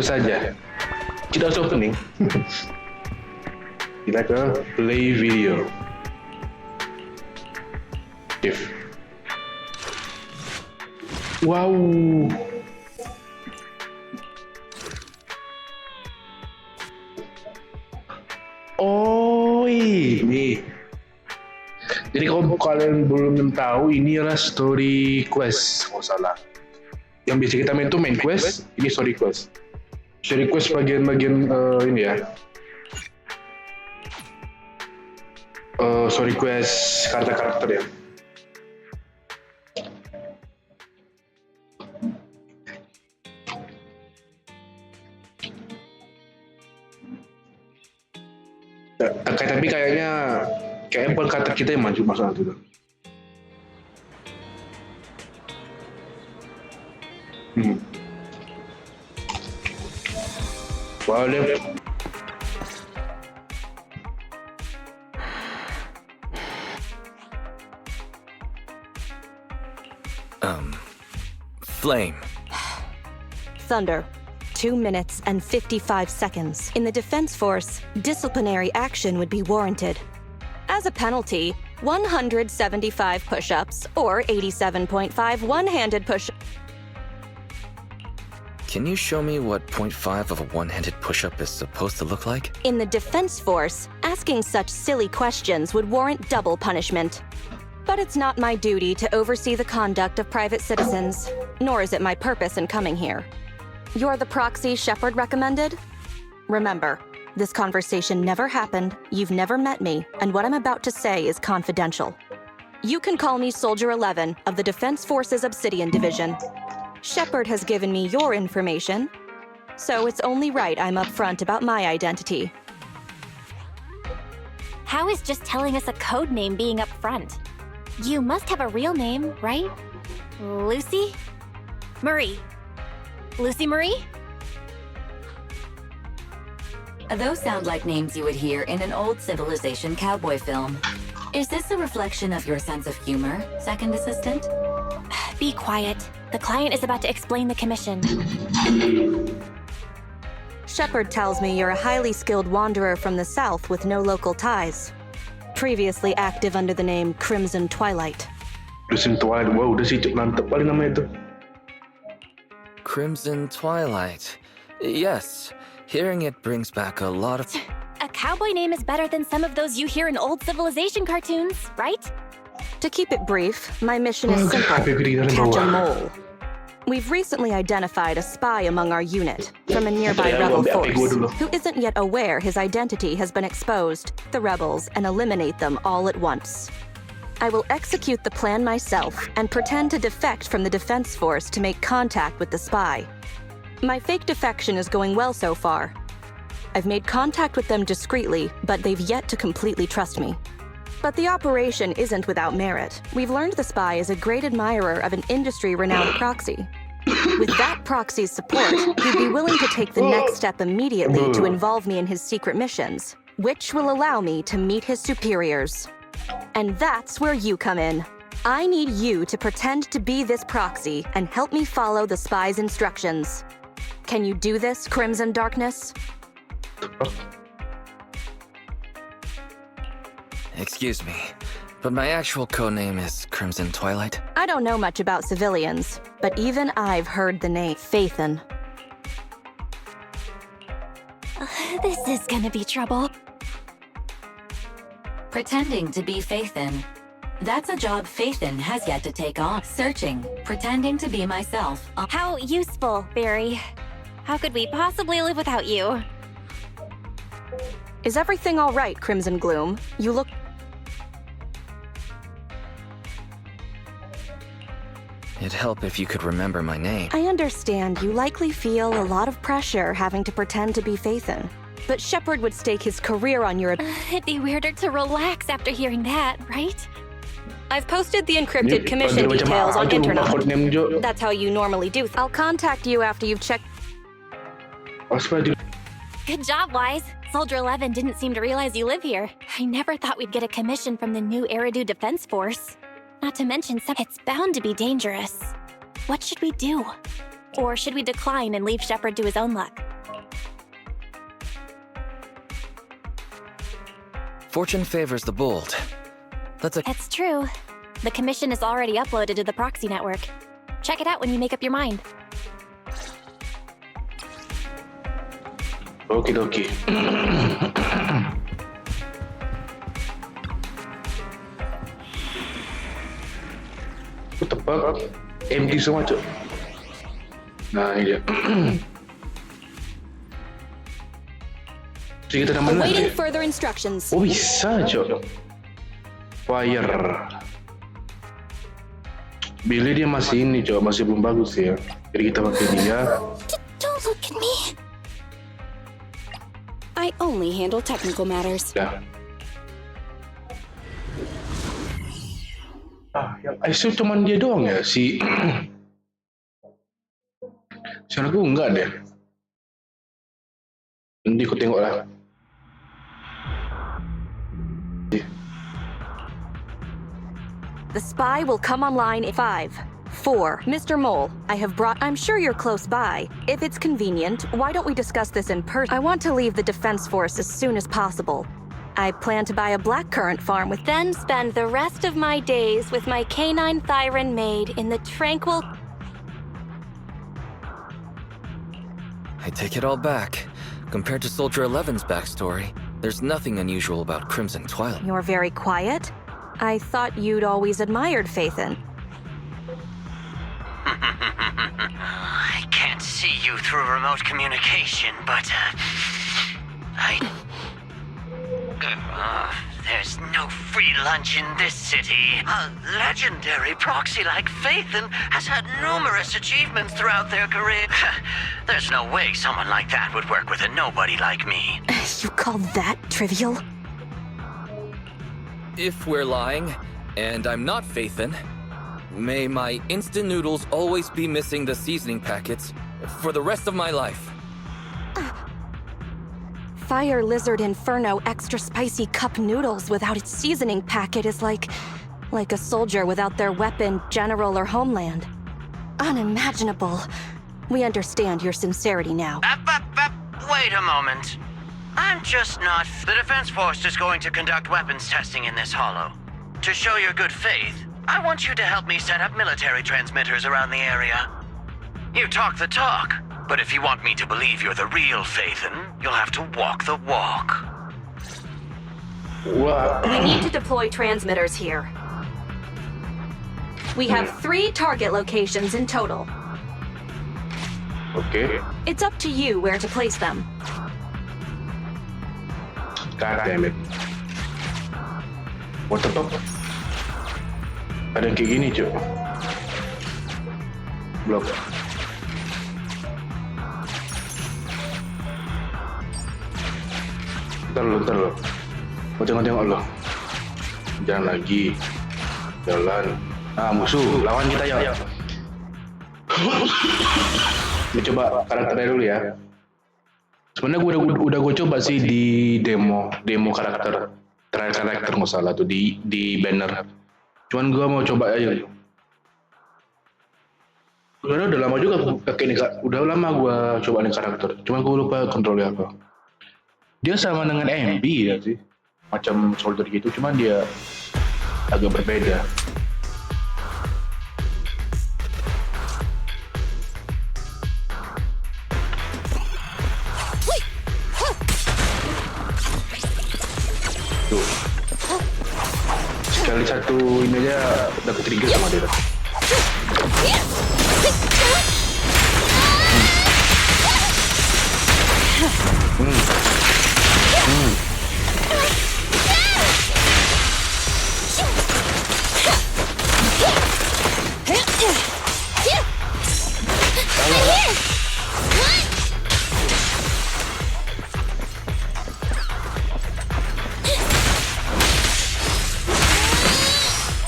saja. Kita harus opening. Kita ke play video. If. Wow. Oh ini. Jadi kalau kalian belum tahu, ini adalah story quest, kalau salah. Yang biasa kita main tuh main quest, ini story quest. Story quest bagian-bagian ini ya. Story quest karakter-karakter ya. Tapi kayaknya karakter kita yang maju masalah itu. Wow, dia Flame. Thunder. 2 minutes and 55 seconds. In the Defense Force, disciplinary action would be warranted. As a penalty, 175 push-ups or 87.5 one-handed push-ups. Can you show me what 0.5 of a one-handed push-up is supposed to look like? In the Defense Force, asking such silly questions would warrant double punishment. But it's not my duty to oversee the conduct of private citizens, nor is it my purpose in coming here. You're the proxy Shepard recommended? Remember, this conversation never happened, you've never met me, and what I'm about to say is confidential. You can call me Soldier 11 of the Defense Forces Obsidian Division. Shepard has given me your information, so it's only right I'm upfront about my identity. How is just telling us a code name being upfront? You must have a real name, right? Lucy? Marie. Lucy Marie? Those sound like names you would hear in an old Civilization cowboy film. Is this a reflection of your sense of humor, second assistant? Be quiet. The client is about to explain the commission. Shepard tells me you're a highly skilled wanderer from the south with no local ties. Previously active under the name Crimson Twilight. Crimson Twilight, wow, udah sih mantep paling namanya itu. Crimson Twilight. Yes, hearing it brings back a lot of... A cowboy name is better than some of those you hear in old Civilization cartoons, right? To keep it brief, my mission is simple. Catch a mole. We've recently identified a spy among our unit from a nearby rebel force who isn't yet aware his identity has been exposed, the rebels, and eliminate them all at once. I will execute the plan myself and pretend to defect from the Defense Force to make contact with the spy. My fake defection is going well so far. I've made contact with them discreetly, but they've yet to completely trust me. But the operation isn't without merit. We've learned the spy is a great admirer of an industry-renowned proxy. With that proxy's support, he'd be willing to take the next step immediately to involve me in his secret missions, which will allow me to meet his superiors. And that's where you come in. I need you to pretend to be this proxy and help me follow the spy's instructions. Can you do this, Crimson Darkness? Excuse me, but my actual codename is Crimson Twilight. I don't know much about civilians, but even I've heard the name Phaethon. This is gonna be trouble. Pretending to be Phaethon. That's a job Phaethon has yet to take on. Searching, pretending to be myself. How useful, Barry. How could we possibly live without you? Is everything all right, Crimson Gloom? You look... It'd help if you could remember my name. I understand you likely feel a lot of pressure having to pretend to be Phaethon. But Shepard would stake his career on your... It'd be weirder to relax after hearing that, right? I've posted the encrypted commission details on internet. That's how you normally do. I'll contact you after you've checked... Good job, Wise. Soldier 11 didn't seem to realize you live here. I never thought we'd get a commission from the new Eridu Defense Force. Not to mention, it's bound to be dangerous. What should we do? Or should we decline and leave Shepard to his own luck? Fortune favors the bold. That's true. The commission is already uploaded to the proxy network. Check it out when you make up your mind. Oke. Tepat empty semua, Cok. Nah, ini dia. Jadi kita dah mana? Awaiting further instructions. Oh, bisa, Cok. Fire. Billy dia masih ini, Cok, masih belum bagus ya. Jadi kita pakai dia. Don't look at me. I only handle technical matters. Ya. Yang ISO cuman dia doang ya, si aku enggak deh. Nanti aku tengok lah. The spy will come online in 5, 4. Mr. Mole, I'm sure you're close by. If it's convenient, why don't we discuss this in person? I want to leave the Defense Force as soon as possible. I plan to buy a blackcurrant farm then spend the rest of my days with my canine Thyron maid in the tranquil... I take it all back. Compared to Soldier 11's backstory, there's nothing unusual about Crimson Twilight. You're very quiet. I thought you'd always admired Phaethon. I can't see you through remote communication, but, there's no free lunch in this city. A legendary proxy like Phaethon has had numerous achievements throughout their career. There's no way someone like that would work with a nobody like me. You call that trivial? If we're lying, and I'm not Phaethon, may my instant noodles always be missing the seasoning packets for the rest of my life. Fire Lizard Inferno extra spicy cup noodles without its seasoning packet is like a soldier without their weapon, general, or homeland. Unimaginable. We understand your sincerity now. Wait a moment. I'm just not... The Defense Force is going to conduct weapons testing in this hollow. To show your good faith, I want you to help me set up military transmitters around the area. You talk the talk, but if you want me to believe you're the real Phaethon, you'll have to walk the walk. Wow. We need to deploy transmitters here. We have 3 target locations in total. Okay. It's up to you where to place them. God damn it. What the fuck? Ada yang kayak gini, Cuk. Blok. Ntar lo. Mau tengok lo. Jangan lagi. Jalan. Musuh. Lawan kita, yuk. Kita coba karakternya dulu ya. Sebenarnya gue udah coba sih di demo karakter nggak salah tuh di banner. Cuman gue mau coba aja. Udah lama juga pakai ini, udah lama gue coba nih karakter. Cuman gue lupa kontrolnya apa. Dia sama dengan MB ya sih, macam soldier gitu. Cuman dia agak berbeda. Sekali satu ini aja udah ke-trigger sama dia.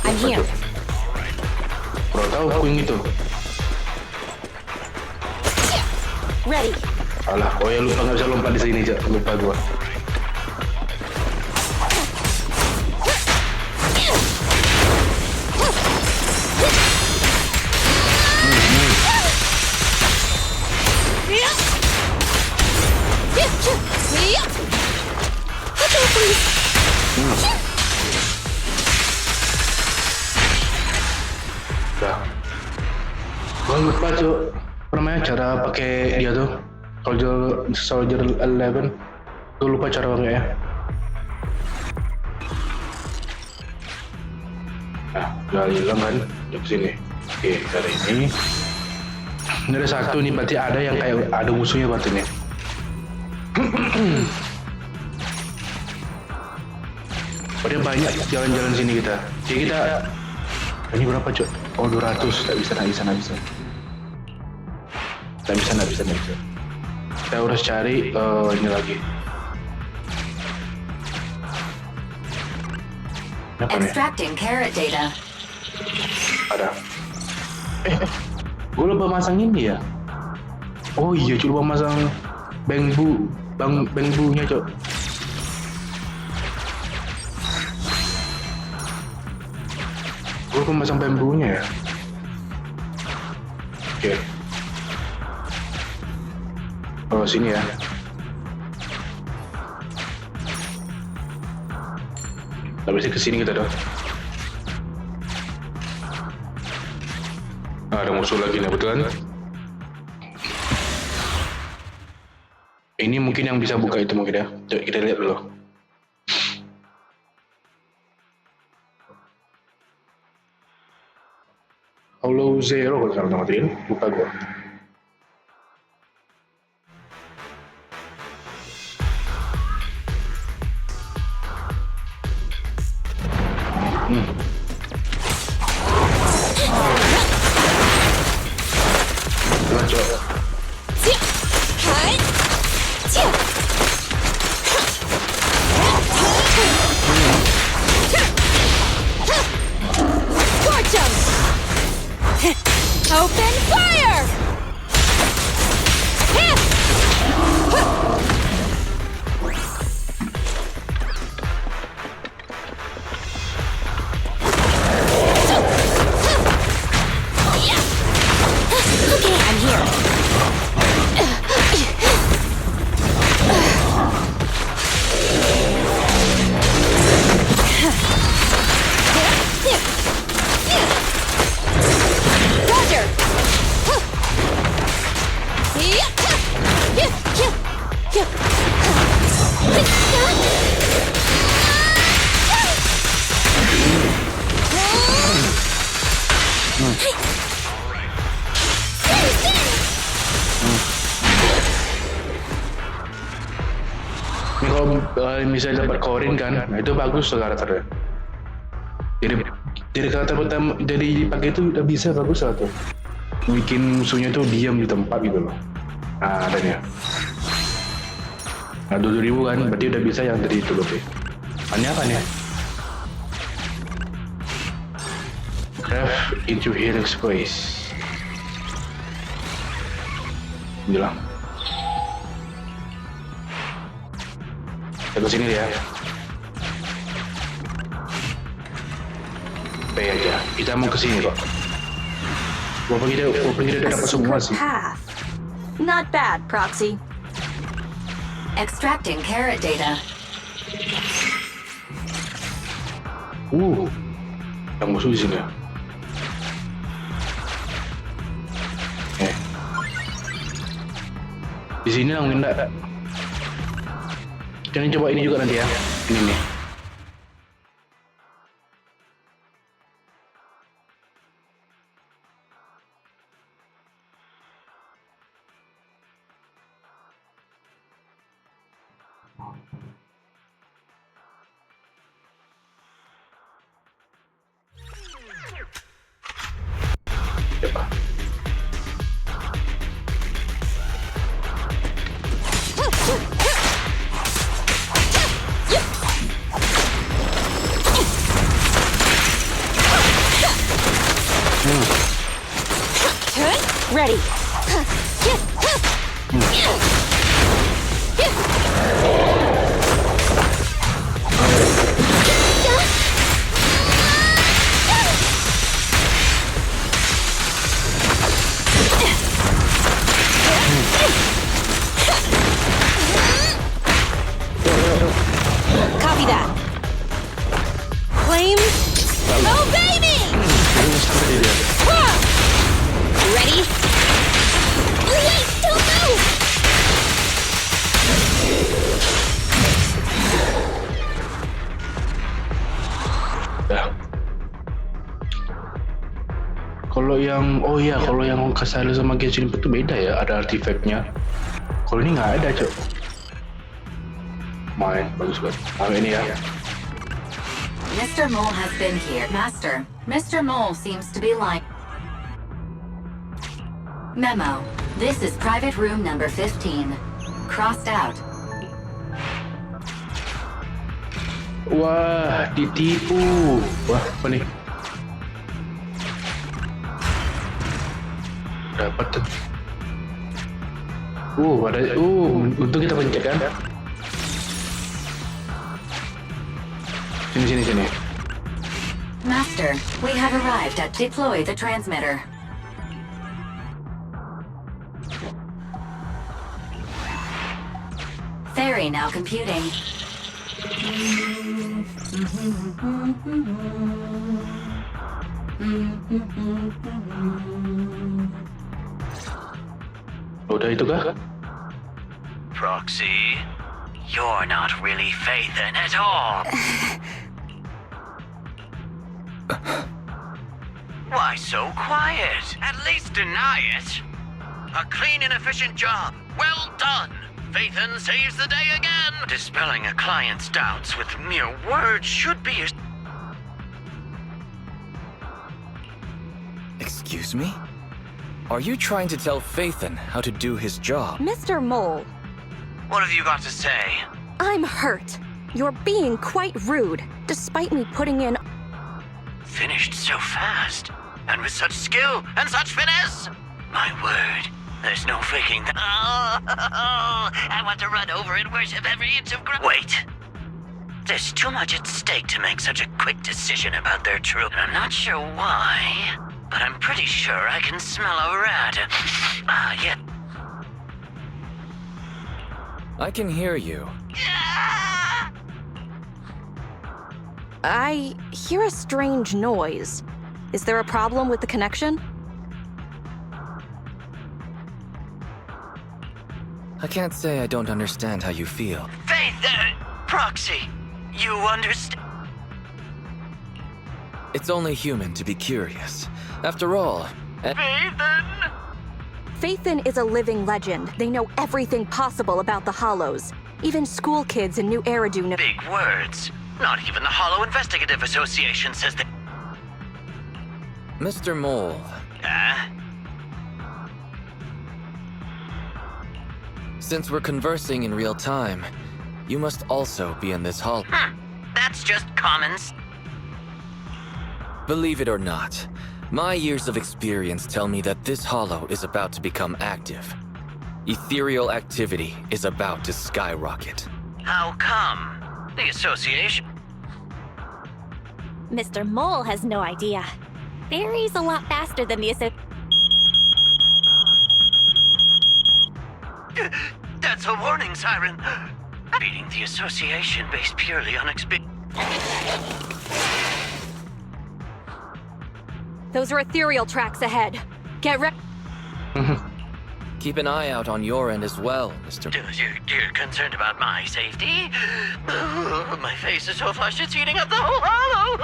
I'm here. Bro, tahu aku yang itu. Ready. Alah, ya lupa nggak bisa lompat di sini, Cak. Lupa gua. Gua lupa tuh apa namanya cara pakai dia tuh Soldier 11. Gua lupa cara pakainya. Nah, udah hilang kan? Di sini. Oke, dari ini. Ini ada satu nih, berarti ada yang kayak ada musuhnya berarti nih. Berarti banyak jalan-jalan sini kita. Jadi kita ini berapa cok? Oh 200, nggak bisa. Kita harus cari ini lagi. Apa nih? Extracting carrot data. Ada. Gue lupa masang ini ya. Oh iya, lupa masang bambunya cok. Gue lupa masang bambunya ya. Oke. Oh sini ya. Habisnya kesini kita dong. Ada musuh lagi nih, betul kan? Ini mungkin yang bisa buka itu mungkin ya. Coba kita lihat dulu. Hollow Zero kalau salah namatin, buka gua. Open fire! Okay, I'm here. Roger! Ini kalau misalnya dapat korin kan, nah itu bagus tuh karakternya. Jadi karakter pertama jadi dipakai itu udah bisa bagus lah tuh. Bikin musuhnya tuh diam di tempat gitu loh. Nah adanya. Nah 2000 kan, berarti udah bisa yang tadi itu loh. Ini apa nih? Craft into healing space. Bilang. Kita sini ya. Pay aja. Kita mau ke sini kok. Walaupun kita dapat semua sih. Path. Not bad, Proxy. Extracting carrot data. Yang musuh di sini ya. Di sini lah mungkin enggak. Jangan coba ini juga nanti ya. Ini nih. Coba. Ready. Copy that. Flames, obey me! Ready? Kalau yang kalau yang Kasala sama Genshin Impact tu beda ya, ada artifactnya. Kalau ini nggak ada, Cok. Main bagus banget. Ambil ini ya. Mr. Mole has been here. Master, Mr. Mole seems to be like... Memo. This is private room number 15. Crossed out. Wah, ditipu. Wah, apa nih? Dapat tuh. Ada. Untung kita pencet kan? Sini. Master, we have arrived at deploy the transmitter. Ferry now computing. Udah itu kah? Proxy, you're not really Phaethon at all. Why so quiet? At least deny it. A clean and efficient job. Well done. Phaethon saves the day again. Dispelling a client's doubts with mere words should be a... Excuse me? Are you trying to tell Phaethon how to do his job? Mr. Mole, What have you got to say? I'm hurt. You're being quite rude, despite me putting in... Finished so fast, and with such skill and such finesse. My word, there's no faking that. Oh, I want to run over and worship every inch of ground. Wait. There's too much at stake to make such a quick decision about their truth. And I'm not sure why, but I'm pretty sure I can smell a rat. Yeah. I can hear you. I hear a strange noise. Is there a problem with the connection? I can't say I don't understand how you feel. Faith, Proxy, you understand? It's only human to be curious. After all, Phaethon! Phaethon is a living legend. They know everything possible about the Hollows. Even school kids in New Eridu know... Big words. Not even the Hollow Investigative Association says that... Mr. Mole, since we're conversing in real time, you must also be in this hall. That's just common sense. Believe it or not, my years of experience tell me that this hollow is about to become active. Ethereal activity is about to skyrocket. How come? The association... Mr. Mole has no idea. Fairy's a lot faster than the That's a warning siren. Beating the association based purely on experience. Those are ethereal tracks ahead. Get ready. Keep an eye out on your end as well, Mr. You're concerned about my safety? My face is so flushed it's eating up the whole hollow.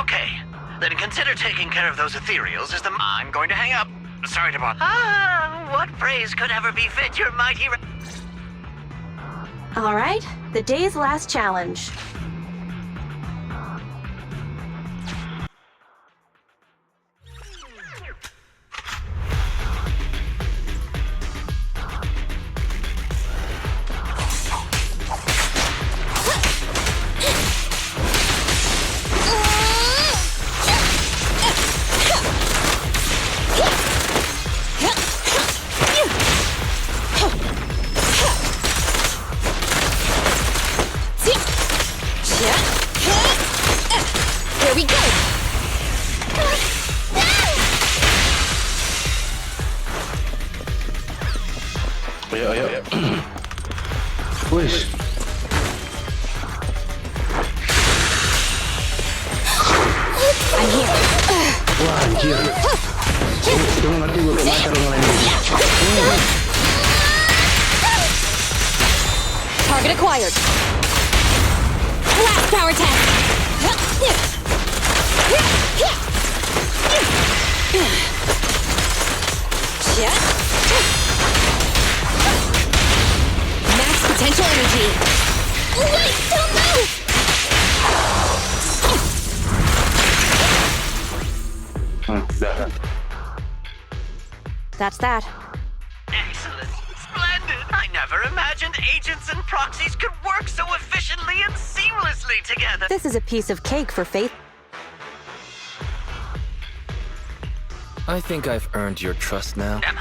Okay, then consider taking care of those ethereals as the... I'm going to hang up. Sorry to bother. What praise could ever befit your mighty... All right, the day's last challenge. Here we go! Ayo. Wes. I'm here. Wah, anjir. Tunggu nanti gue kena cara ngelain. Target acquired. Last power test. Udah. That's that. Excellent. Splendid. I never imagined agents and proxies could work so efficiently and seamlessly together. This is a piece of cake for Faith. I think I've earned your trust now. Am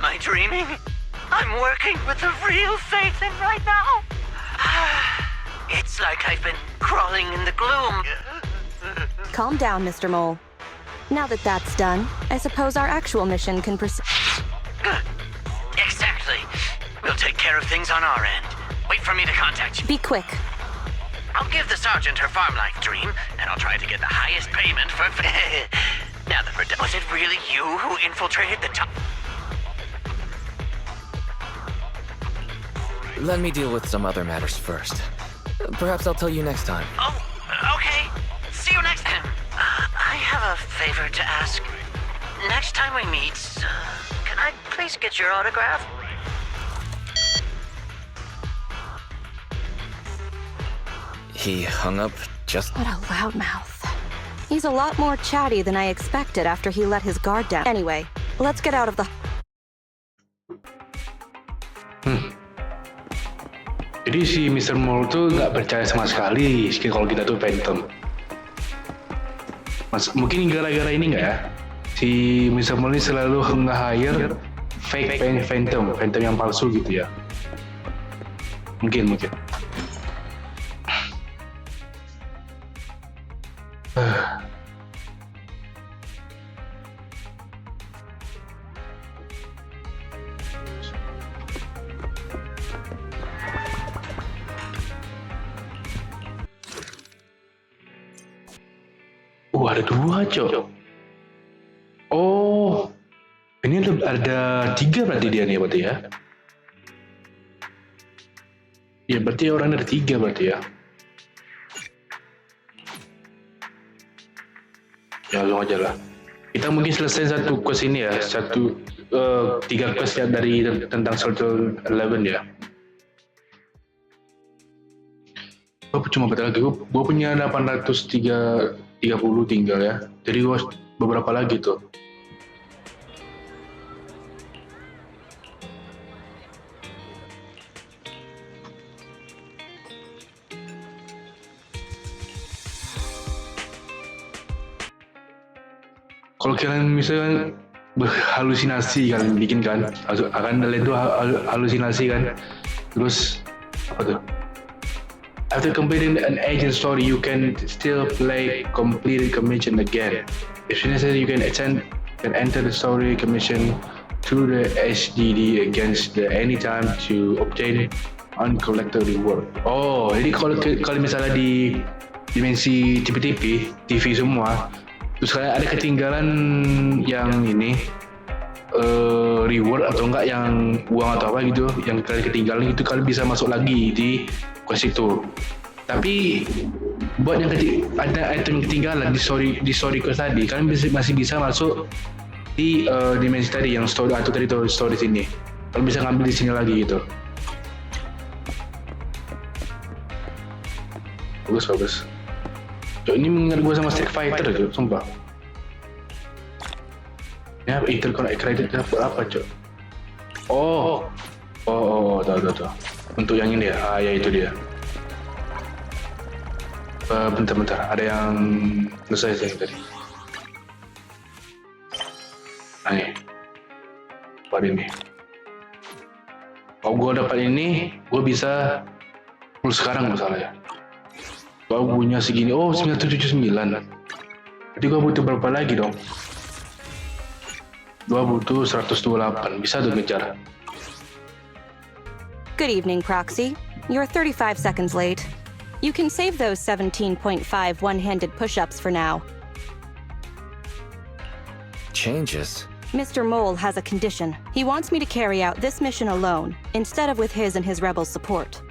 I dreaming? I'm working with the real Faithin right now. It's like I've been crawling in the gloom. Calm down, Mr. Mole. Now that that's done, I suppose our actual mission can proceed. Exactly. We'll take care of things on our end. Wait for me to contact you. Be quick. I'll give the sergeant her farm life dream, and I'll try to get the highest payment for... Now that we're done... Was it really you who infiltrated the top... Let me deal with some other matters first. Perhaps I'll tell you next time. Oh, okay. See you next time. I have a favor to ask. Next time we meet, can I please get your autograph? He hung up just... What a loudmouth. He's a lot more chatty than I expected after he let his guard down. Anyway, let's get out of the... Jadi si Mr. Mole tuh nggak percaya sama sekali kalau kita tuh Phantom. Mungkin gara-gara ini nggak ya? Si Mr. Mole ini selalu nge-hire fake Phantom yang palsu gitu ya. Mungkin. Ada 2, Cok. Oh, ini ada 3 berarti dia nih, berarti ya? Ya, berarti orang ada 3 berarti ya. Ya, langsung aja lah. Kita mungkin selesai satu quest ini ya, 3 quest ya dari tentang Soldier 11 ya. Gue cuma berapa lagi? Gue punya 830 tinggal ya. Jadi gue beberapa lagi tuh. Kalau kalian misalkan berhalusinasi kalian bikin kan, akan kalian tuh halusinasi kan. Terus apa tuh? After completing an agent story, you can still play completed commission again. If necessary, you can enter the story commission through the HDD against the anytime to obtain uncollected reward. Oh, jadi kalau misalnya di dimensi TV semua, terus kalian ada ketinggalan yang ini reward atau enggak yang uang atau apa gitu, yang kalian ketinggalan itu kalian bisa masuk lagi di quest itu. Tapi buat yang ada item ketinggalan di story quest tadi, kalian masih bisa masuk di dimensi tadi yang story atau tadi story sini. Kalian bisa ngambil di sini lagi gitu. Bagus. Cok, ini mengingat gue sama Street Fighter, Cok, sumpah. Ya, interconnect credit apa, Cok? Oh, tahu. Untuk yang ini ya, ya itu dia. Bentar, ada yang selesai sih tadi. Nah nih, dapat ini. Kalau gue dapat ini, gue bisa full sekarang misalnya. Kalau punya segini, 979. Jadi gue butuh berapa lagi dong? Gue butuh 128, bisa tuh ngejar. Good evening, Proxy. You're 35 seconds late. You can save those 17.5 one-handed push-ups for now. Changes? Mr. Mole has a condition. He wants me to carry out this mission alone, instead of with his and his rebel support.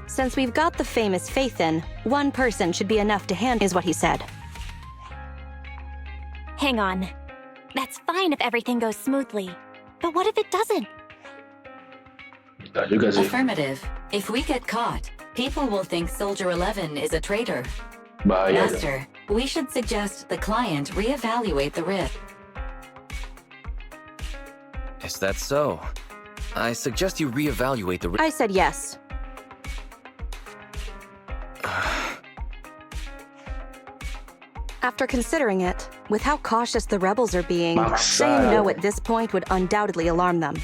Since we've got the famous Faithin, one person should be enough to handle, is what he said. Hang on. That's fine if everything goes smoothly. But what if it doesn't? Affirmative. If we get caught, people will think Soldier 11 is a traitor. Bahaya. Master, we should suggest the client reevaluate the risk. Is that so? I suggest you reevaluate the I said yes. After considering it, with how cautious the rebels are being, saying no at this point would undoubtedly alarm them.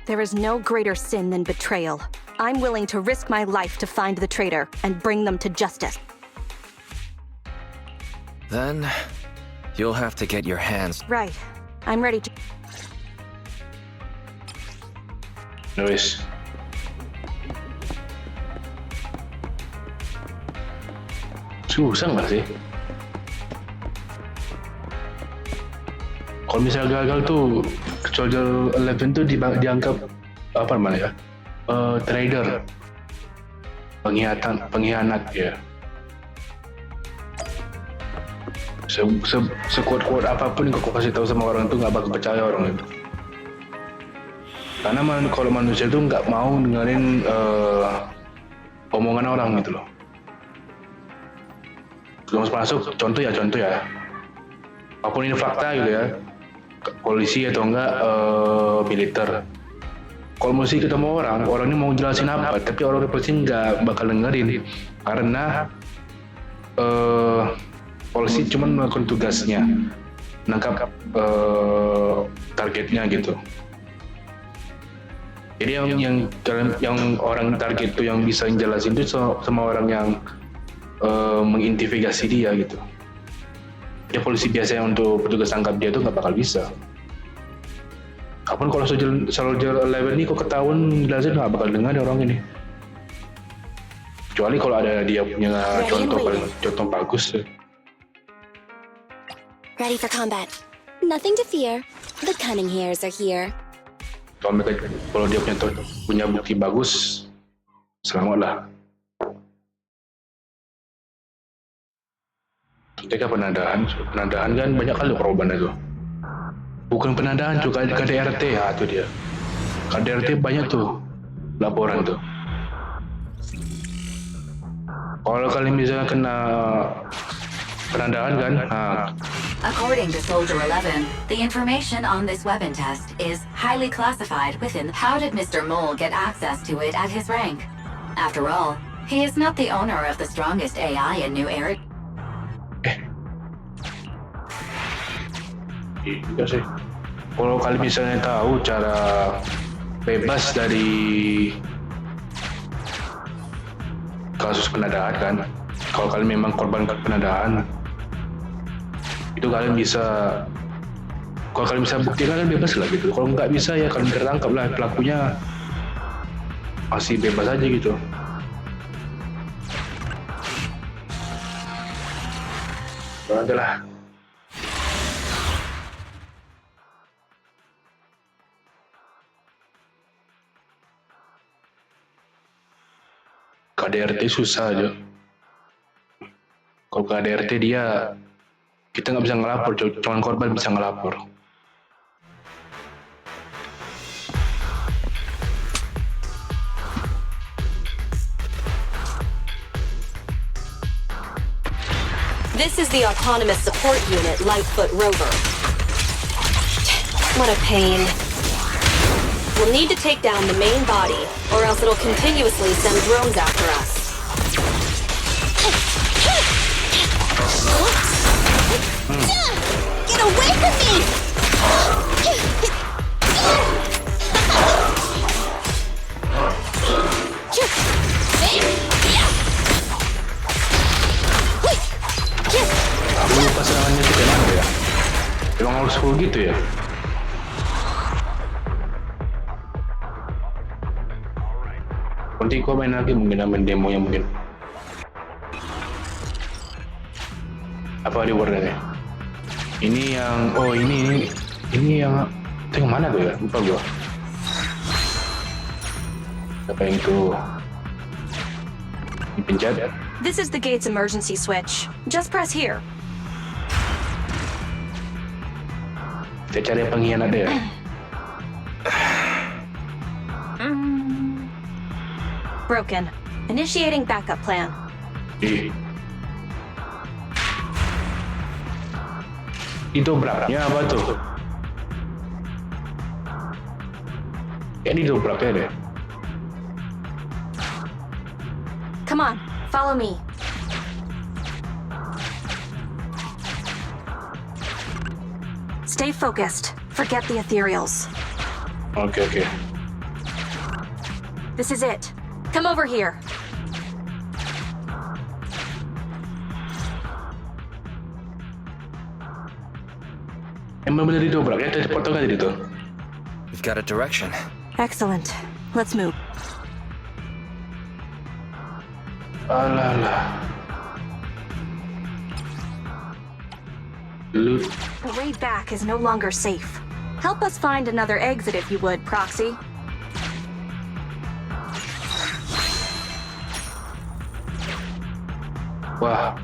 There is no greater sin than betrayal. I'm willing to risk my life to find the traitor and bring them to justice. Then, you'll have to get your hands... Right. I'm ready to... Wes. Susah nggak sih? Kalau misalnya gagal tuh, Soldier 11 tuh dianggap apa namanya ya? Trader, pengkhianat ya. Sekuat-kuat apapun kau kasih tahu sama orang tuh nggak bakal percaya orang itu. Karena kalau manusia tuh nggak mau dengerin omongan orang gitu loh. Sebelum masuk, contoh ya. Apapun ini fakta gitu ya, polisi atau enggak militer. Kalau mesti ketemu orang ini mau jelasin apa, tapi orang polisi nggak bakal dengerin karena polisi cuma melakukan tugasnya, nangkap targetnya gitu. Jadi yang orang target itu yang bisa jelasin itu sama orang yang menginvestigasi dia gitu. Ya polisi biasa yang untuk petugas tangkap dia tuh nggak bakal bisa. Kapan kalau Soldier 11 ini kok ketahuan jelasin nggak bakal dengar orang ini. Kecuali kalau ada dia punya contoh bagus. Ready for combat. Nothing to fear. The cunning hairs are here. Kalau dia punya bukti bagus, selamatlah. Ketika penadahan kan banyak kali korban itu. Bukan penadahan juga KDRT ya itu dia. KDRT banyak tuh laporan tuh. Kalau kalian misalnya kena penadahan kan, According to Soldier 11, the information on this weapon test is highly classified within. How did Mr. Mole get access to it at his rank? After all, he is not the owner of the strongest AI in New Era. Iya sih. Kalau kalian misalnya tahu cara bebas dari kasus penadahan kan, kalau kalian memang korban penadahan, itu kalian bisa, kalau kalian bisa buktikan kalian bebas lah gitu. Kalau nggak bisa ya kalian tertangkap lah, pelakunya masih bebas aja gitu. Nanti lah. KDRT susah aja. Kalau KDRT dia, kita nggak bisa ngelapor, cuman korban bisa ngelapor. This is the Autonomous Support Unit Lightfoot Rover. What a pain. We'll need to take down the main body, or else it'll continuously send drones after us. Get away from me! Aku lupa serangannya itu kayak mana ya? Emang harus full gitu ya? Nanti gua main lagi mungkin demo yang mungkin. Apa di warnanya? Ini yang ini yang itu yang mana tuh ya? Lupa gua. Apa yang itu? Dipencet. This is the gate's emergency switch. Just press here. Kita cari pengkhianat dia. Broken. Initiating backup plan. Didobraknya apa tuh? Kayak didobraknya deh. Come on, follow me. Stay focused. Forget the ethereals. Oke. This is it. Come over here. Emang bener didobraknya teleport tadi itu? We've got a direction. Excellent. Let's move. Alah. Loot. The way back is no longer safe. Help us find another exit if you would, Proxy. Wah,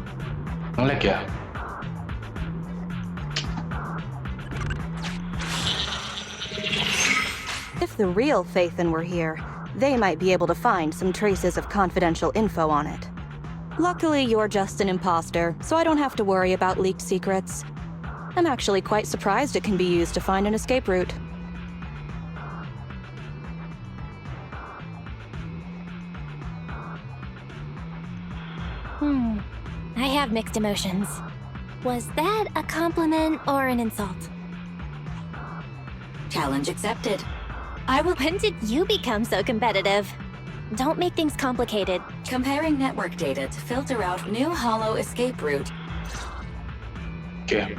nge-lag ya? If the real Phaethon were here, they might be able to find some traces of confidential info on it. Luckily, you're just an imposter, so I don't have to worry about leaked secrets. I'm actually quite surprised it can be used to find an escape route. I have mixed emotions. Was that a compliment or an insult? Challenge accepted. When did you become so competitive? Don't make things complicated. Comparing network data to filter out new hollow escape route. Oke.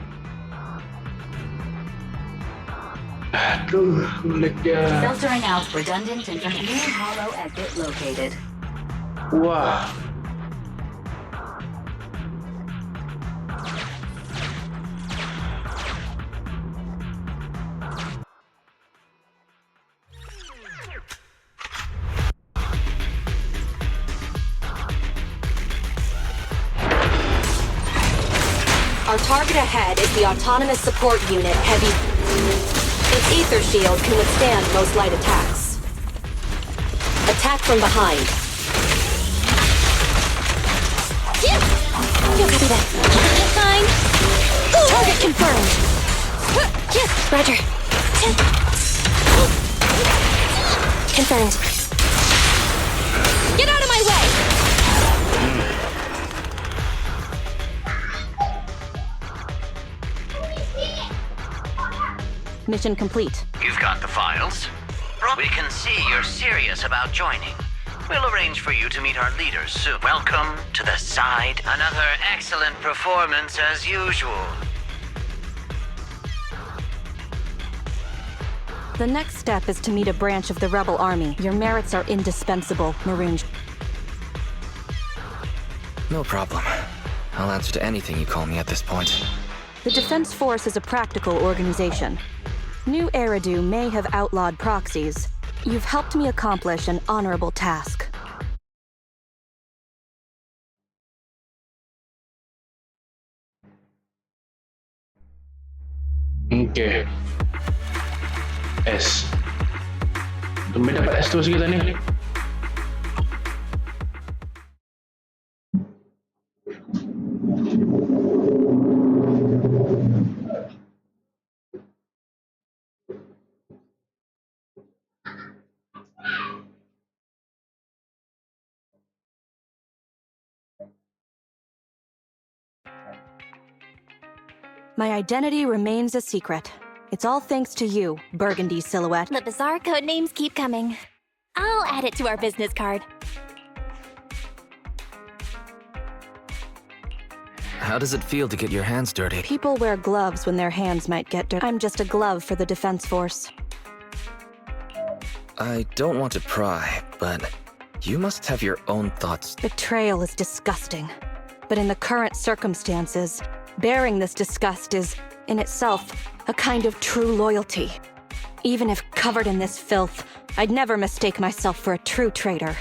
Aduh, nge-lag ya. Filtering out redundant and new hollow exit located. Wah. Our target ahead is the Autonomous Support Unit Heavy. Its ether shield can withstand most light attacks. Attack from behind. Yeah. You'll copy that. Fine. Target confirmed. Yes, Roger. Confirmed. Get out of my way! Mission complete. You've got the files? We can see you're serious about joining. We'll arrange for you to meet our leaders soon. Welcome to the side. Another excellent performance as usual. The next step is to meet a branch of the Rebel Army. Your merits are indispensable, Maroon. No problem. I'll answer to anything you call me at this point. The Defense Force is a practical organization. New Eridu may have outlawed proxies. You've helped me accomplish an honorable task. Oke. S. Tumben dapat S terus kita nih. My identity remains a secret. It's all thanks to you, Burgundy Silhouette. The bizarre code names keep coming. I'll add it to our business card. How does it feel to get your hands dirty? People wear gloves when their hands might get dirty. I'm just a glove for the Defense Force. I don't want to pry, but you must have your own thoughts. Betrayal is disgusting. But in the current circumstances, bearing this disgust is, in itself, a kind of true loyalty. Even if covered in this filth, I'd never mistake myself for a true traitor,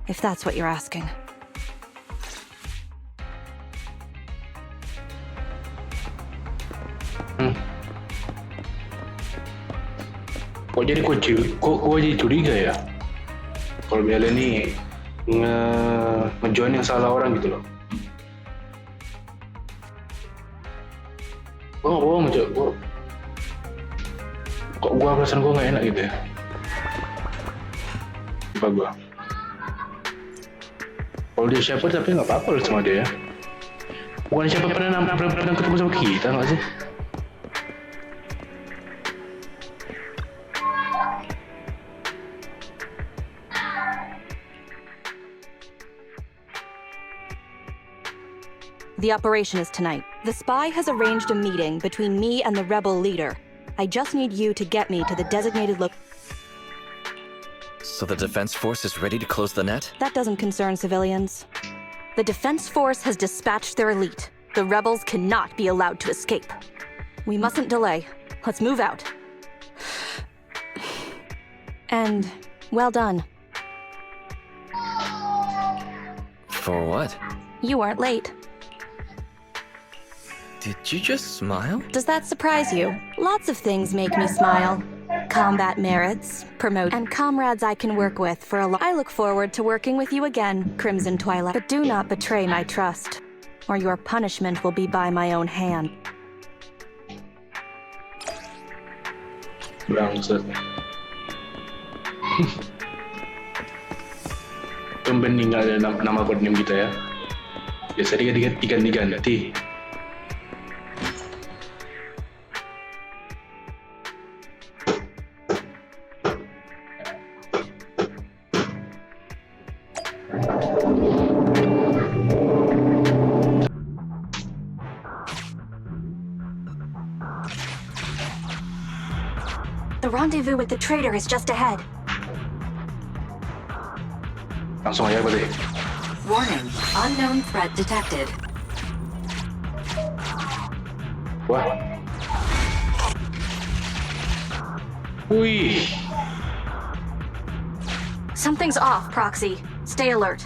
if that's what you're asking. Kok jadi curiga ya? Kalau Bella nih ngejoin yang salah orang gitu loh. Bohong aja. Kok gua perasaan gua nggak enak gitu ya? Apa gua? Kalau dia siapa tapi nggak apa-apa sama dia ya. Bukan siapa pernah ketemu sama kita nggak sih? The operation is tonight. The spy has arranged a meeting between me and the rebel leader. I just need you to get me to the designated So the Defense Force is ready to close the net? That doesn't concern civilians. The Defense Force has dispatched their elite. The rebels cannot be allowed to escape. We mustn't delay. Let's move out. And well done. For what? You weren't late. Did you just smile? Does that surprise you? Lots of things make me smile. Combat merits, and comrades I can work with for a I look forward to working with you again, Crimson Twilight. But do not betray my trust, or your punishment will be by my own hand. Bangsat. Tumben nggak ada nama codename kita ya. Biasa diganti. The rendezvous with the traitor is just ahead. Langsung aja berarti. Warning, unknown threat detected. Wah. Wih. Something's off, Proxy. Stay alert.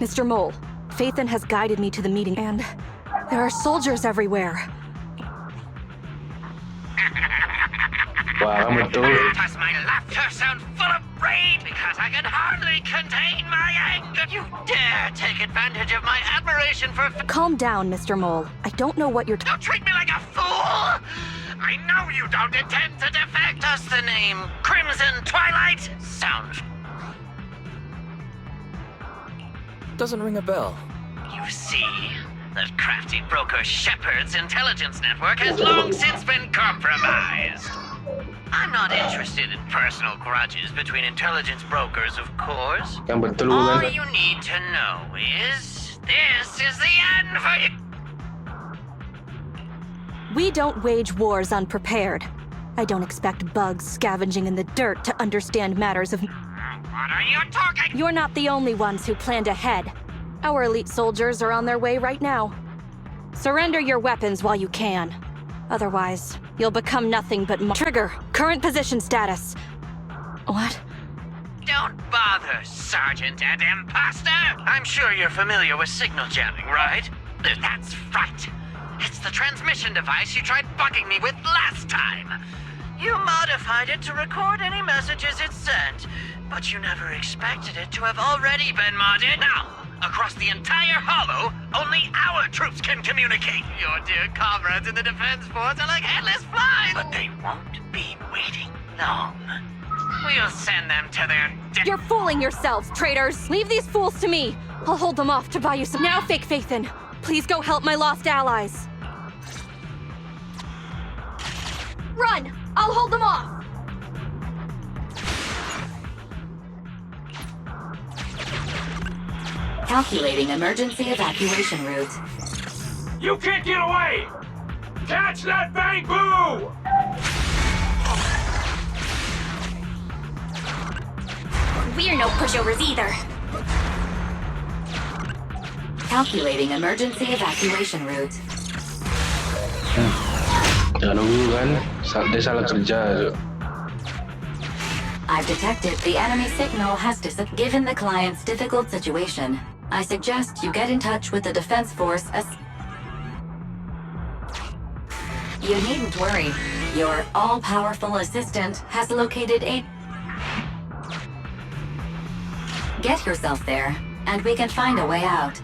Mr. Mole, Phaethon has guided me to the meeting, and there are soldiers everywhere. Wah, betul. Does my laughter sound full of rage because I can hardly contain my anger? You dare take advantage of my admiration for... Calm down, Mr. Mole. I don't know what you're Don't treat me like a fool! I know you don't intend to defect. Does the name Crimson Twilight sound... Doesn't ring a bell. You see, that crafty broker Shepard's intelligence network has long since been compromised. I'm not interested in personal grudges between intelligence brokers, of course. Yang betul All kan? you need to know is, this is the end for you. We don't wage wars unprepared. I don't expect bugs scavenging in the dirt to understand matters of... What are you talking? You're not the only ones who planned ahead. Our elite soldiers are on their way right now. Surrender your weapons while you can. Otherwise, you'll become nothing but Trigger, current position status. What? Don't bother, Sergeant and Imposter. I'm sure you're familiar with signal jamming, right? That's right. It's the transmission device you tried bugging me with last time. You modified it to record any messages it sent, but you never expected it to have already been modded. Now, across the entire Hollow, only our troops can communicate. Your dear comrades in the Defense Force are like headless flies. But they won't be waiting long. We'll send them to their You're fooling yourselves, traitors! Leave these fools to me! I'll hold them off to buy you some— Now, Fake Phaethon! Please go help my lost allies! Run! I'll hold them off! Calculating emergency evacuation route. You can't get away! Catch that bang boo! We're no pushovers either. Calculating emergency evacuation route. Jangan nunggu kan, dia salah kerja. I've detected the enemy signal has given the client's difficult situation. I suggest you get in touch with the Defense Force as... You needn't worry. Your all-powerful assistant has located a... Get yourself there. and we can find a way out.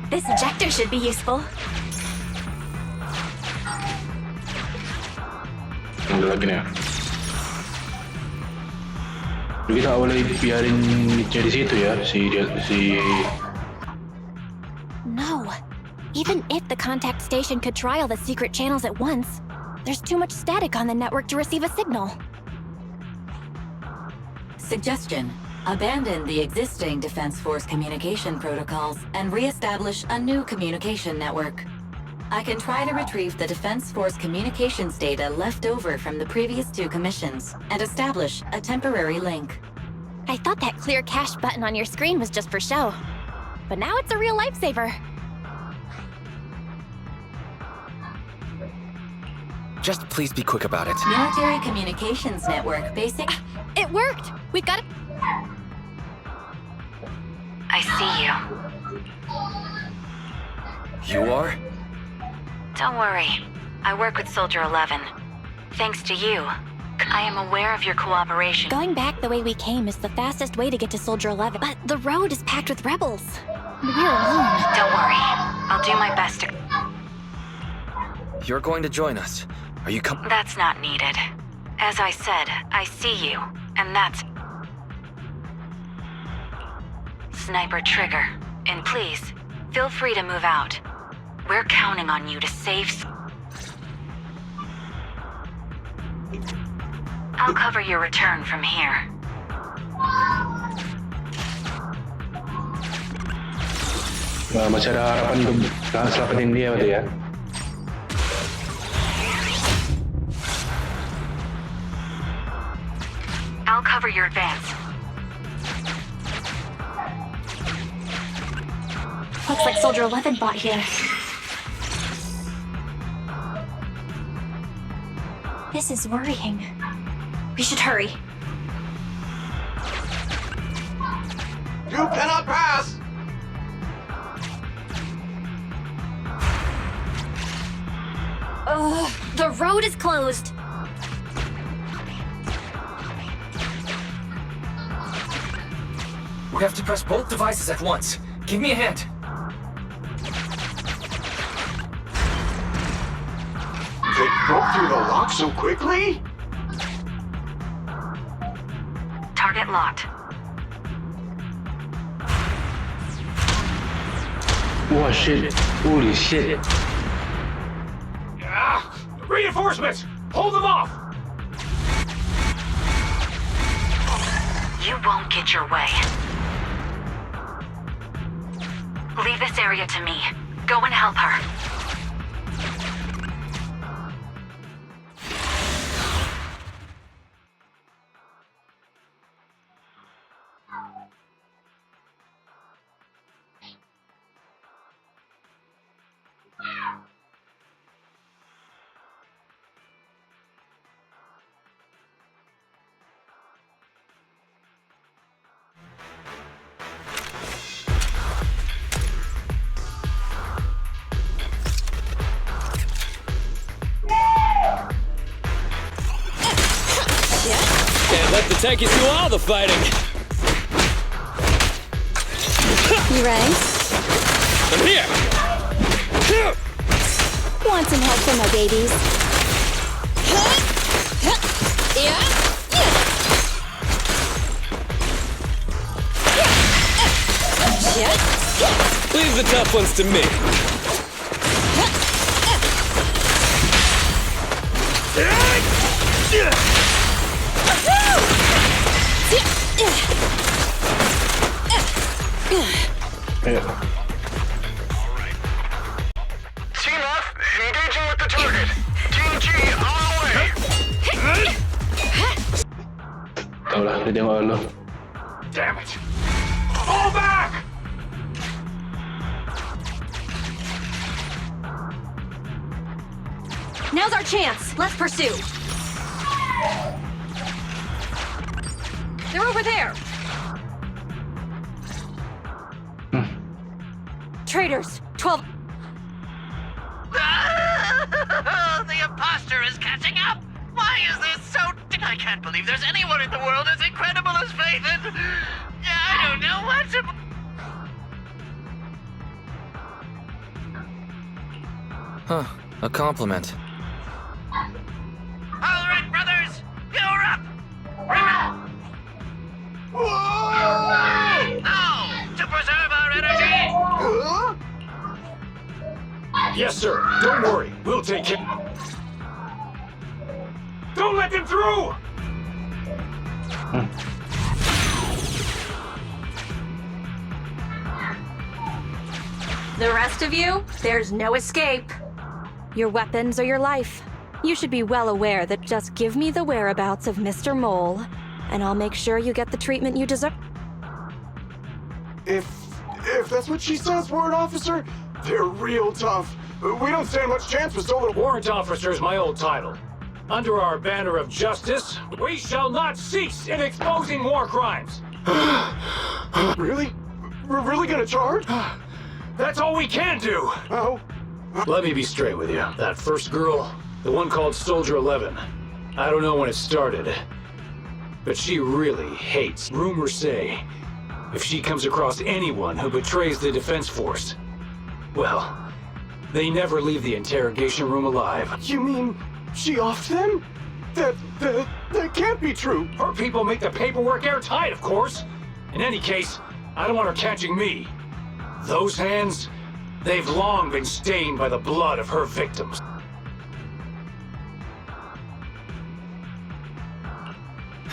This ejector should be useful. Ada lagi nih. Kita awalnya biarin jadi situ ya si. No. Even if the contact station could try all the secret channels at once, there's too much static on the network to receive a signal. Suggestion: abandon the existing Defense Force communication protocols and re-establish a new communication network. I can try to retrieve the Defense Force communications data left over from the previous 2 commissions and establish a temporary link. I thought that clear cache button on your screen was just for show, but now it's a real lifesaver. Just please be quick about it. Military Communications Network basic... It worked! We've got it. I see you. You are? Don't worry. I work with Soldier 11. Thanks to you, I am aware of your cooperation. Going back the way we came is the fastest way to get to Soldier 11, but the road is packed with rebels. We're alone. Don't worry. I'll do my best to... You're going to join us. Are you That's not needed. As I said, I see you, and that's... Sniper Trigger. And please, feel free to move out. We're counting on you to save... I'll cover your return from here. Masih ada harapan untuk selamatin dia berarti ya. I'll cover your advance. Looks like Soldier 11 bought here. This is worrying. We should hurry. You cannot pass! The road is closed. We have to press both devices at once. Give me a hand. They broke through the lock so quickly? Target locked. Wah shit, holy shit. Reinforcements! Hold them off! You won't get your way. Leave this area to me. Go and help her. Can't let the tankies do all the fighting. You ready? I'm here. Want some help from my babies? Leave the tough ones to me. Team F, engaging with the target. Team G, on the way. Tahu lah, dia tengok lo. Damn it. Fall back! Now's our chance. Let's pursue. They're over there. Traitors. 12. The imposter is catching up! Why is this so I can't believe there's anyone in the world as incredible as Faith, and I don't know what to... Huh, a compliment. All right, brothers, you're up! Now, to preserve our energy! Yes, sir. Don't worry. We'll take care. Don't let them through! The rest of you, there's no escape. Your weapons or your life. You should be well aware that just give me the whereabouts of Mr. Mole, and I'll make sure you get the treatment you deserve. If that's what she says, warrant officer, they're real tough. We don't stand much chance with so little. Warrant officer is my old title. Under our banner of justice, we shall not cease in exposing war crimes. Really? We're really gonna charge? That's all we can do. Oh. Let me be straight with you. That first girl, the one called Soldier 11, I don't know when it started, but she really hates. Rumors say, if she comes across anyone who betrays the Defense Force, well, they never leave the interrogation room alive. You mean she offed them? That can't be true. Her people make the paperwork airtight, of course. In any case, I don't want her catching me. Those hands, they've long been stained by the blood of her victims.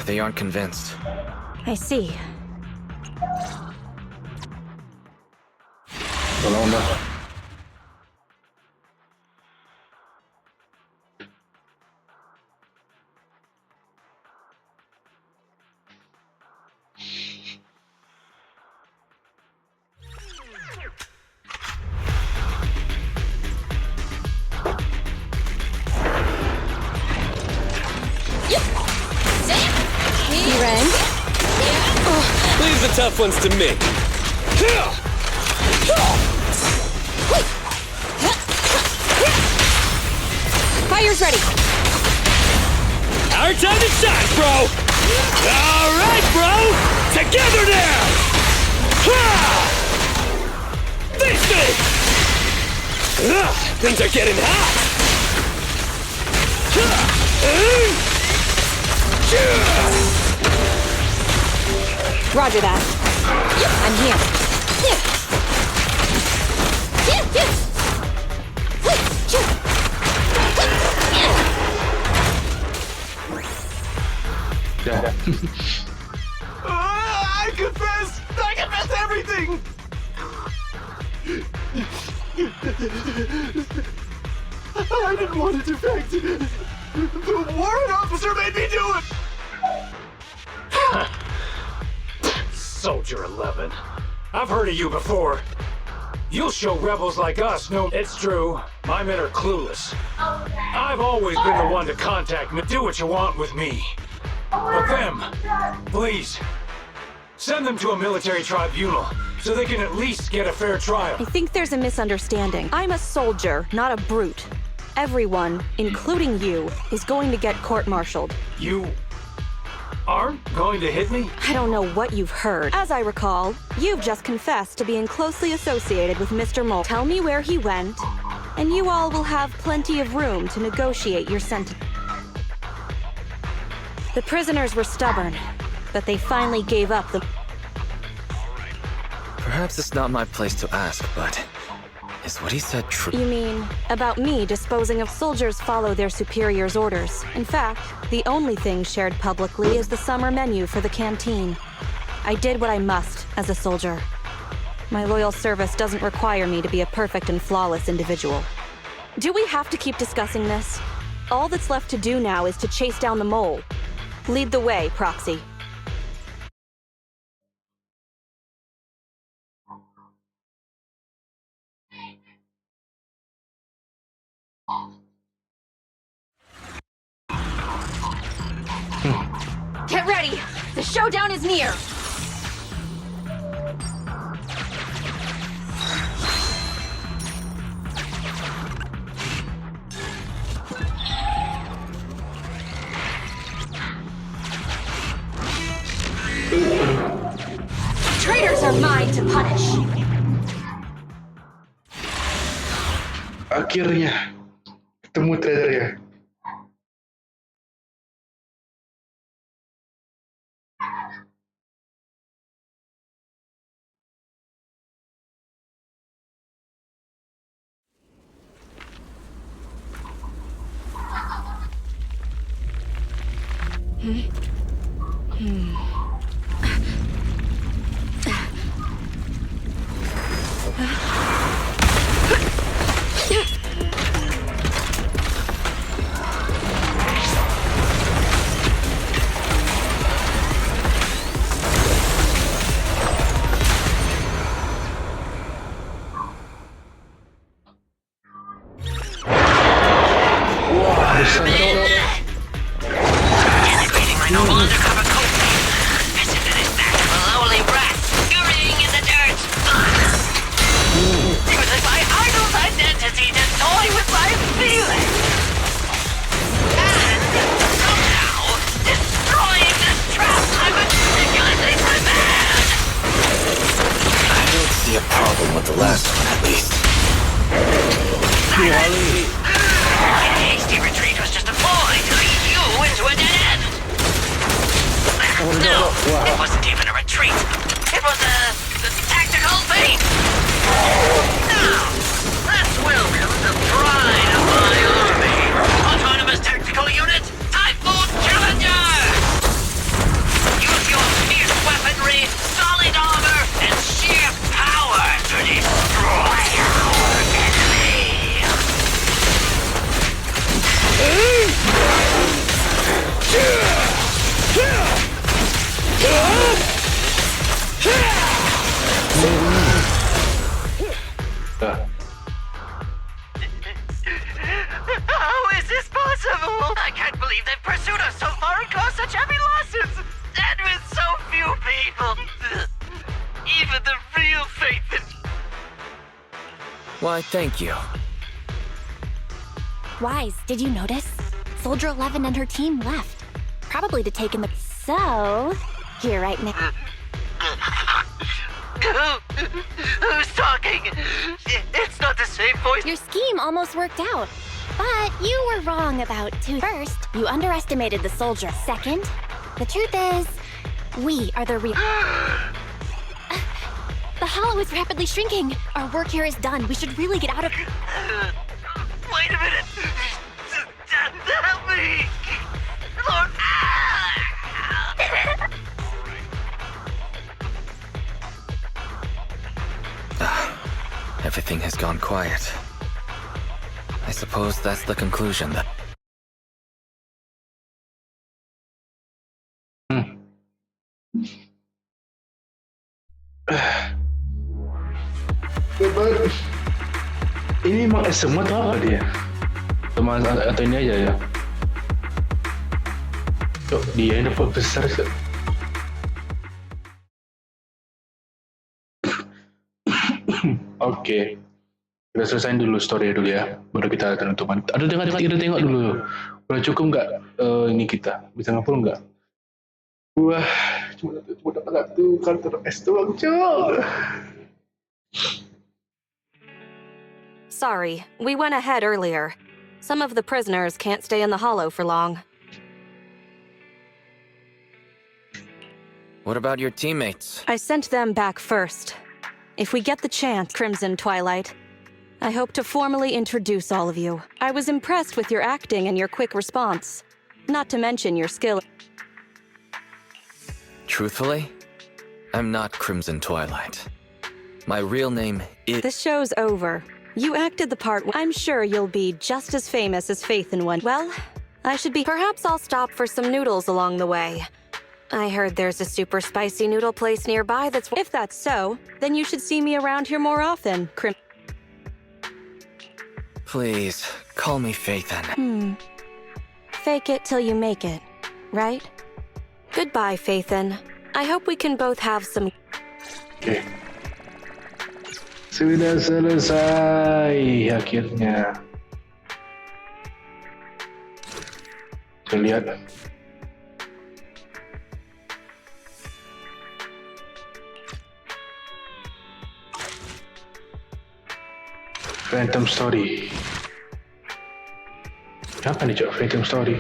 They aren't convinced. I see. Leave the tough ones to me. Fire's ready. Our time to shine, bro! All right, bro! Together now! This thing! Things are getting hot! Roger that. I'm here. I confess everything! I didn't want to defect. The warrant officer made me do it! Soldier 11. I've heard of you before. You'll show rebels like us no... It's true. My men are clueless. I've always been the one to contact me. Do what you want with me. But them, please, send them to a military tribunal so they can at least get a fair trial. I think there's a misunderstanding. I'm a soldier, not a brute. Everyone, including you, is going to get court-martialed. You aren't going to hit me? I don't know what you've heard. As I recall, you've just confessed to being closely associated with Mr. Mole. Tell me where he went, and you all will have plenty of room to negotiate your sentence. The prisoners were stubborn, but they finally gave up the... Perhaps it's not my place to ask, but is what he said true? You mean about me disposing of soldiers follow their superiors' orders? In fact, the only thing shared publicly is the summer menu for the canteen. I did what I must as a soldier. My loyal service doesn't require me to be a perfect and flawless individual. Do we have to keep discussing this? All that's left to do now is to chase down the mole. Lead the way, Proxy. Get ready! The showdown is near! are mine to punish. Akhirnya ketemu trailernya. Integrating my normal undercover coat visited his back of a lowly rat, scurrying in the dirt. Using my idol's identity to toy with my feelings. And somehow destroying the trap I meticulously prepared. I don't see a problem with the last one, at least. A hasty retreat was just a ploy to lead you into a dead end. No, it wasn't even a retreat. It was a tactical feat. Now, let's welcome the pride of my army, Autonomous Tactical Unit, Typhoon Challenger. Use your fierce weaponry, solid armor, and sheer power to destroy our enemy. How is this possible? I can't believe they've pursued us so far and caused such heavy losses. And with so few people. Even the real faith in... Why, thank you. Wise, did you notice? Soldier 11 and her team left. Probably to take in the... So... Here, right now. Who's talking? It's not the same voice. Your scheme almost worked out. But you were wrong about two. First, you underestimated the soldier. Second, the truth is, we are the real... The hollow is rapidly shrinking. Our work here is done. We should really get out of... Wait a minute. Help me. Lord... Everything has gone quiet. I suppose that's the conclusion that... Ini emang semua atau apa dia? Teman atau ini aja ya? Cok, dia yang dapat besar. Oke. Kita selesain dulu story dulu ya. Baru kita penutupan. Aduh, kita tengok dulu. Udah cukup nggak ini kita? Bisa ngapul nggak? Wah, cuma dapat satu counter S doang, Cok. Sorry, we went ahead earlier. Some of the prisoners can't stay in the hollow for long. What about your teammates? I sent them back first. If we get the chance, Crimson Twilight, I hope to formally introduce all of you. I was impressed with your acting and your quick response. Not to mention your skill. Truthfully, I'm not Crimson Twilight. My real name is... This show's over. You acted the part. I'm sure you'll be just as famous as Faith in one. Well, I should be... Perhaps I'll stop for some noodles along the way. I heard there's a super spicy noodle place nearby that's... If that's so, then you should see me around here more often, Please, call me Faithin. Fake it till you make it, right? Goodbye, Faithin. I hope we can both have some... Oke. Sudah selesai akhirnya. Saya lihat. Phantom Story. Apa nih cok? Phantom Story.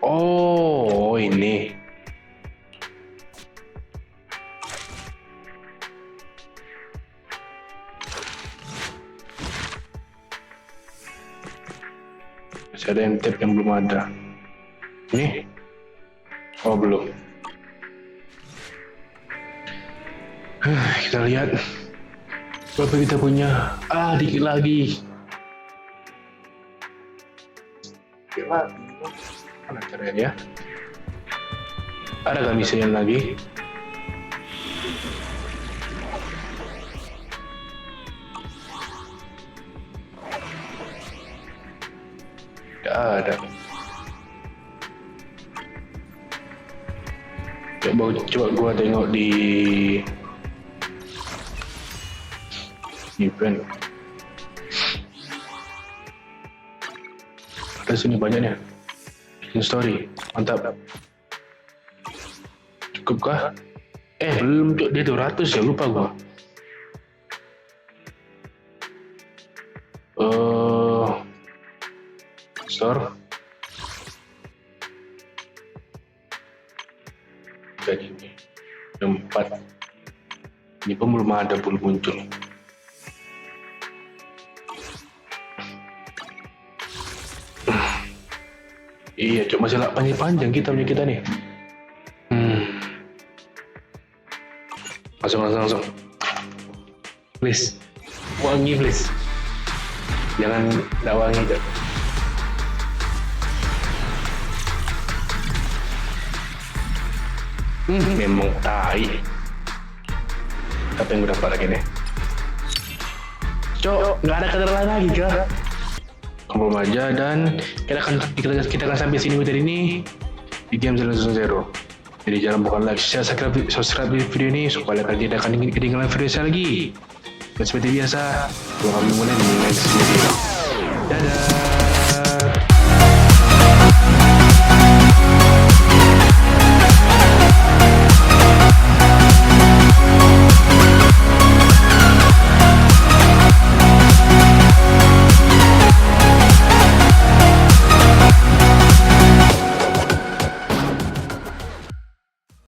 Oh, ini. Masih ada yang tab yang belum ada. Ini? Oh, belum. Kita lihat berapa kita punya. Dikit lagi. Mana caranya ya? Ada gak misi yang lagi? Tidak ada. Coba gua tengok di event. Ada sini banyaknya. Bikin story, mantap. Cukup kah? Belum cok, dia 200 ya, lupa gua. Store. Jadi ini 4. Ini pun belum ada muncul. Iya, cuma masih panjang kita punya kita nih. Langsung. Please, wangi please. Jangan tidak wangi aja. Memang tai. Apa yang gue dapat lagi nih? Cok, nggak ada keterangan lagi kah? Belum aja, dan kita akan sampai sini video ini di game 000. Jadi jangan lupa like, share, subscribe video ini supaya kalian tidak akan ketinggalan video saya lagi. Dan seperti biasa, kami mulai di next video. Dadah.